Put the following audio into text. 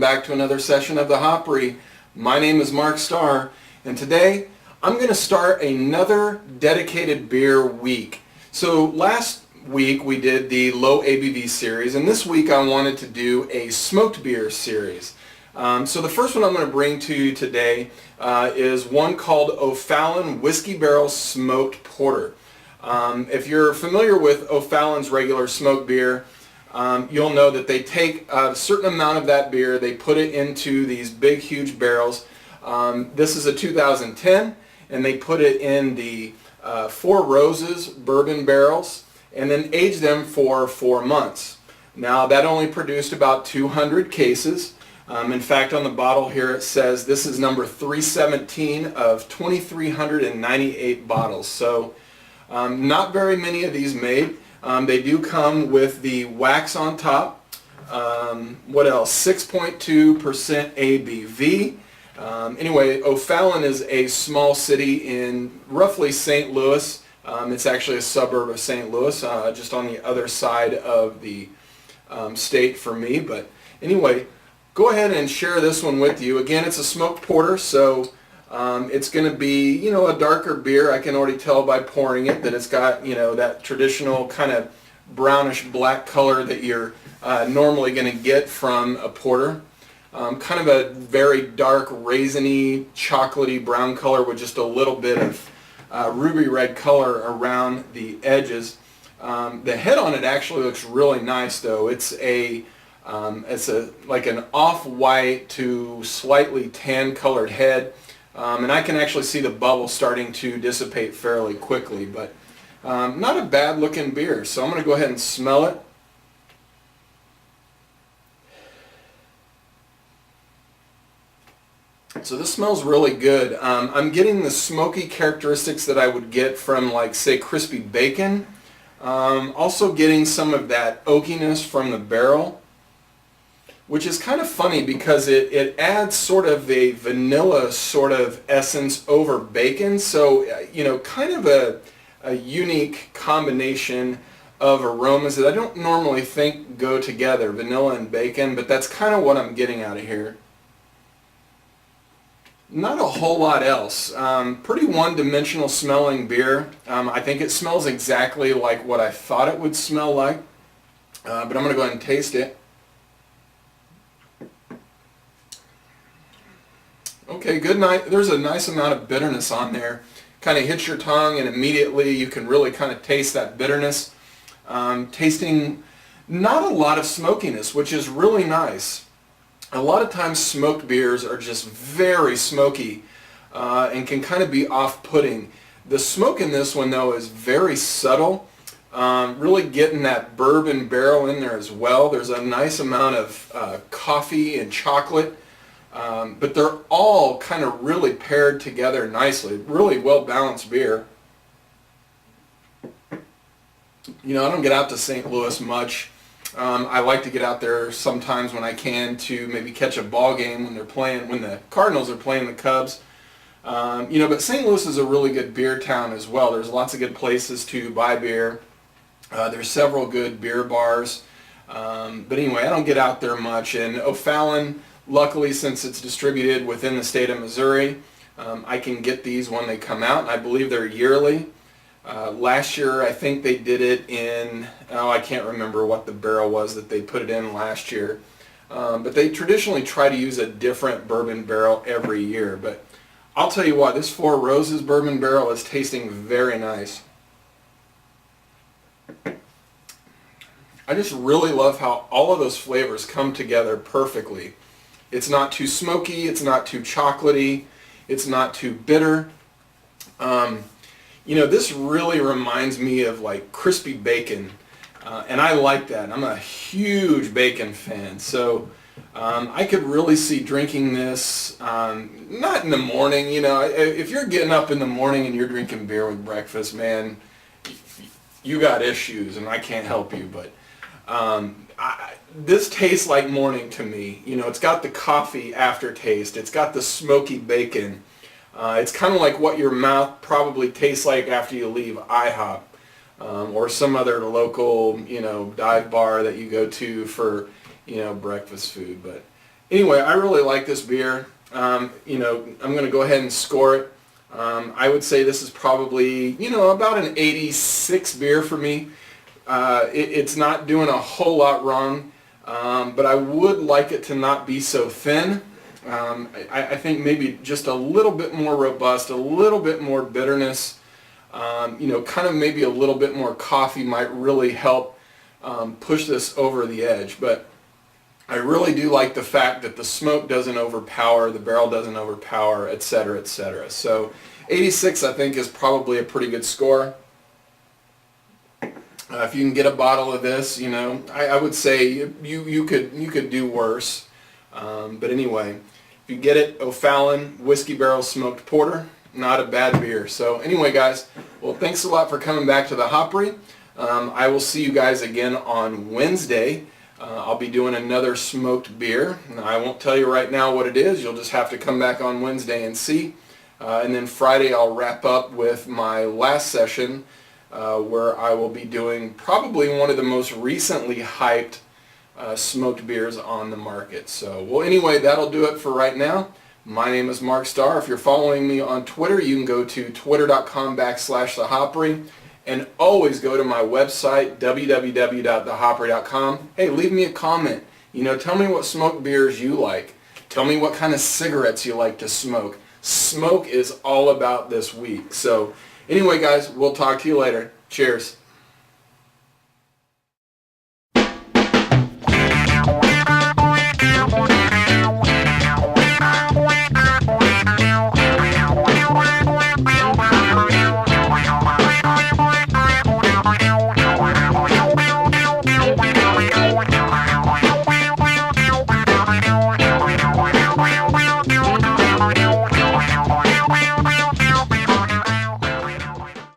welcome back to another session of the Hopry. My name is Mark Starr, and today I'm going to start another dedicated beer week. So last week we did the low ABV series, and this week I wanted to do a smoked beer series. So the first one I'm going to bring to you today is one called O'Fallon Whiskey Barrel Smoked Porter. If you're familiar with O'Fallon's regular smoked beer, you'll know that they take a certain amount of that beer, they put it into these big huge barrels. This is a 2010, and they put it in the Four Roses bourbon barrels and then age them for 4 months. Now that only produced about 200 cases. In fact, on the bottle here it says this is number 317 of 2,398 bottles. So not very many of these made. They do come with the wax on top. What else? 6.2% ABV. Anyway, O'Fallon is a small city in roughly St. Louis. It's actually a suburb of St. Louis, just on the other side of the state for me. But anyway, go ahead and share this one with you. Again, it's a smoked porter, so it's going to be, you know, a darker beer. I can already tell by pouring it that it's got, you know, that traditional kind of brownish black color that you're normally going to get from a porter. Kind of a very dark, raisiny, chocolatey brown color with just a little bit of ruby red color around the edges. The head on it actually looks really nice, though. It's like an off-white to slightly tan colored head. And I can actually see the bubbles starting to dissipate fairly quickly, but not a bad looking beer. So I'm going to go ahead and smell it. So this smells really good. I'm getting the smoky characteristics that I would get from, like, say, crispy bacon. Also getting some of that oakiness from the barrel, which is kind of funny because it adds sort of a vanilla sort of essence over bacon. So, you know, kind of a unique combination of aromas that I don't normally think go together, vanilla and bacon, but that's kind of what I'm getting out of here. Not a whole lot else. Pretty one-dimensional smelling beer. I think it smells exactly like what I thought it would smell like, but I'm going to go ahead and taste it. Okay, good night. There's a nice amount of bitterness on there. Kind of hits your tongue, and immediately you can really kind of taste that bitterness. Tasting not a lot of smokiness, which is really nice. A lot of times smoked beers are just very smoky and can kind of be off-putting. The smoke in this one, though, is very subtle. Really getting that bourbon barrel in there as well. There's a nice amount of coffee and chocolate. But they're all kind of really paired together nicely. Really well-balanced beer. You know, I don't get out to St. Louis much. I like to get out there sometimes when I can to maybe catch a ball game when they're playing, when the Cardinals are playing the Cubs. You know, but St. Louis is a really good beer town as well. There's lots of good places to buy beer. There's several good beer bars. But anyway, I don't get out there much. And O'Fallon, luckily, since it's distributed within the state of Missouri, I can get these when they come out, and I believe they're yearly. Last year, I think they did it in, I can't remember what the barrel was that they put it in last year. But they traditionally try to use a different bourbon barrel every year. But I'll tell you what, this Four Roses bourbon barrel is tasting very nice. I just really love how all of those flavors come together perfectly. It's not too smoky, it's not too chocolatey, it's not too bitter. You know, this really reminds me of like crispy bacon, and I like that. I'm a huge bacon fan, so I could really see drinking this, not in the morning, you know. If you're getting up in the morning and you're drinking beer with breakfast, man, you got issues, and I can't help you, but this tastes like morning to me. You know, it's got the coffee aftertaste. It's got the smoky bacon. It's kind of like what your mouth probably tastes like after you leave IHOP or some other local, you know, dive bar that you go to for, you know, breakfast food. But Anyway, I really like this beer. You know, I'm going to go ahead and score it. I would say this is probably, you know, about an 86 beer for me. It's not doing a whole lot wrong, but I would like it to not be so thin. I think maybe just a little bit more robust, a little bit more bitterness, you know, kind of maybe a little bit more coffee might really help push this over the edge. But I really do like the fact that the smoke doesn't overpower, the barrel doesn't overpower, etc., etc. So 86 I think is probably a pretty good score. If you can get a bottle of this, you know, I would say you could do worse. But anyway, if you get it, O'Fallon Whiskey Barrel Smoked Porter, not a bad beer. So anyway, guys, well, thanks a lot for coming back to the Hopry. I will see you guys again on Wednesday. I'll be doing another smoked beer. I won't tell you right now what it is. You'll just have to come back on Wednesday and see. And then Friday I'll wrap up with my last session where I will be doing probably one of the most recently hyped smoked beers on the market. So, well, anyway, that'll do it for right now. My name is Mark Starr. If you're following me on Twitter, you can go to twitter.com/thehopry. And always go to my website, www.thehopry.com. Hey, leave me a comment. You know, tell me what smoked beers you like. Tell me what kind of cigarettes you like to smoke. Smoke is all about this week. So anyway, guys, we'll talk to you later. Cheers.